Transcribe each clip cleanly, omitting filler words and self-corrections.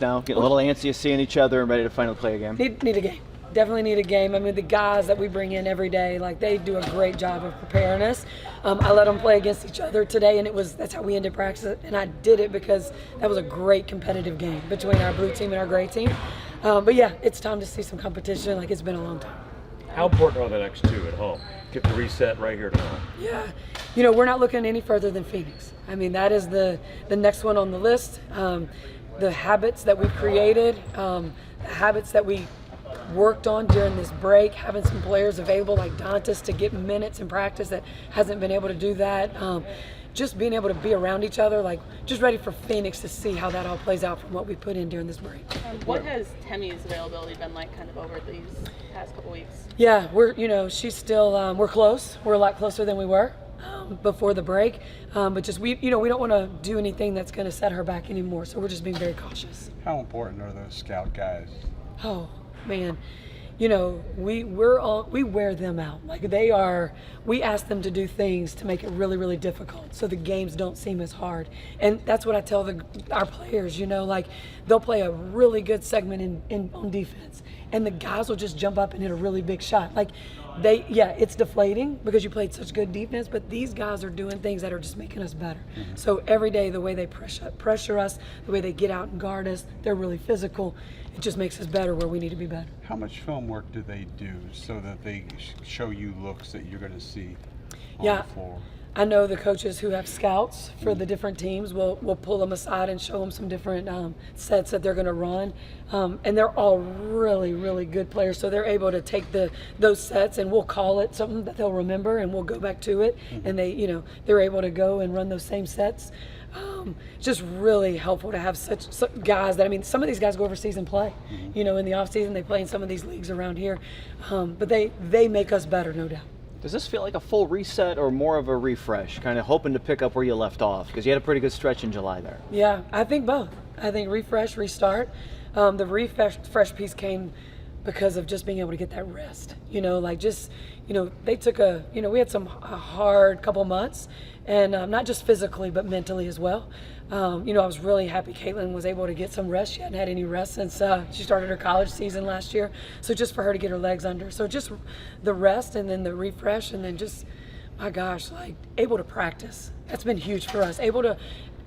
now? Getting a little antsy of seeing each other and ready to finally play a game? Need a game. Definitely need a game. I mean, the guys that we bring in every day, like, they do a great job of preparing us. I let them play against each other today, and that's how we ended practice. And I did it because that was a great competitive game between our blue team and our gray team. But yeah, it's time to see some competition. Like, it's been a long time. How important are the next two at home? Get the reset right here tomorrow. Yeah, you know, we're not looking any further than Phoenix. I mean, that is the next one on the list. The habits that we've created, the habits that we worked on during this break, having some players available like Dantas to get minutes in practice that hasn't been able to do that. Just being able to be around each other, like, just ready for Phoenix to see how that all plays out from what we put in during this break. What has Temmie's availability been like kind of over these past couple weeks? Yeah, she's still, we're close. We're a lot closer than we were before the break. But just, we don't want to do anything that's going to set her back anymore. So we're just being very cautious. How important are those scout guys? Oh, man. You know, we wear them out. Like, we ask them to do things to make it really, really difficult so the games don't seem as hard. And that's what I tell our players, you know, like, they'll play a really good segment on defense, and the guys will just jump up and hit a really big shot. Like, it's deflating because you played such good defense, but these guys are doing things that are just making us better. Mm-hmm. So every day, the way they pressure us, the way they get out and guard us, they're really physical. It just makes us better where we need to be better. How much film work do they do so that they show you looks that you're going to see on the floor? I know the coaches who have scouts for the different teams will pull them aside and show them some different sets that they're going to run. And they're all really, really good players. So they're able to take those sets, and we'll call it something that they'll remember, and we'll go back to it. Mm-hmm. And they're able to go and run those same sets. Just really helpful to have such guys that, I mean, some of these guys go overseas and play. Mm-hmm. You know, in the off season they play in some of these leagues around here. But they make us better, no doubt. Does this feel like a full reset or more of a refresh, kind of hoping to pick up where you left off? Because you had a pretty good stretch in July there. Yeah, I think both. I think refresh, restart. The refresh piece came because of just being able to get that rest. You know, like, just, they took we had a hard couple months, and not just physically, but mentally as well. I was really happy Caitlin was able to get some rest. She hadn't had any rest since she started her college season last year. So just for her to get her legs under. So just the rest, and then the refresh, and then just, my gosh, like, able to practice. That's been huge for us. Able to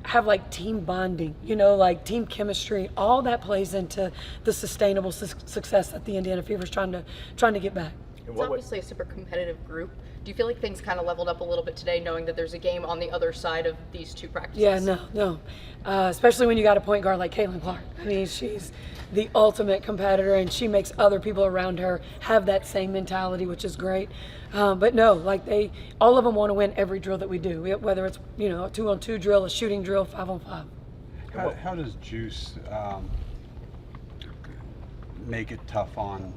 have, like, team bonding, like team chemistry. All that plays into the sustainable success that the Indiana Fever is trying to get back. It's obviously a super competitive group. Do you feel like things kind of leveled up a little bit today, knowing that there's a game on the other side of these two practices? Yeah, no. Especially when you got a point guard like Caitlin Clark. I mean, she's the ultimate competitor, and she makes other people around her have that same mentality, which is great. But no, like, all of them want to win every drill that we do, whether it's, a 2-on-2 drill, a shooting drill, 5-on-5. How does Juice make it tough on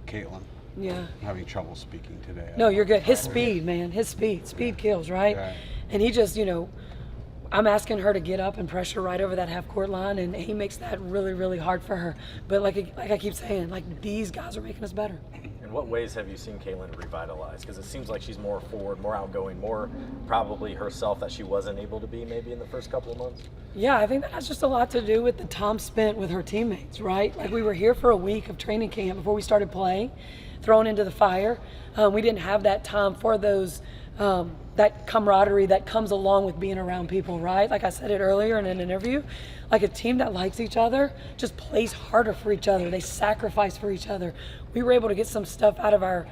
Caitlin? Yeah. I'm having trouble speaking today. No, you're good. His speed, man. His speed. Speed kills, right? Right. And he just, I'm asking her to get up and pressure right over that half-court line, and he makes that really, really hard for her. But like I keep saying, like, these guys are making us better. In what ways have you seen Caitlin revitalize? Because it seems like she's more forward, more outgoing, more probably herself that she wasn't able to be maybe in the first couple of months. Yeah, I think that has just a lot to do with the time spent with her teammates, right? Like, we were here for a week of training camp before we started playing, thrown into the fire. We didn't have that time for those, that camaraderie that comes along with being around people, right? Like I said it earlier in an interview, like, a team that likes each other just plays harder for each other. They sacrifice for each other. We were able to get some stuff out of our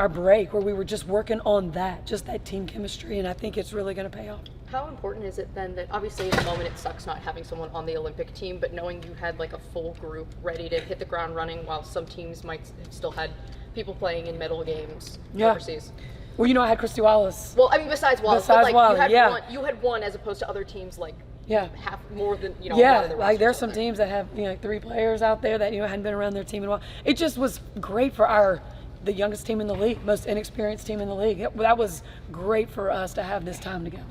break where we were just working on just that team chemistry, and I think it's really going to pay off. How important is it then that, obviously in the moment it sucks not having someone on the Olympic team, but knowing you had, like, a full group ready to hit the ground running, while some teams might have still had people playing in medal games overseas? Well, I had Christie Wallace. Well, I mean, besides Wallace, Besides but, Wallace, you had one as opposed to other teams, like, half more than, a lot of the like, there's some there. teams that have, 3 players out there that, hadn't been around their team in a while. It just was great for the youngest team in the league, most inexperienced team in the league. That was great for us to have this time together.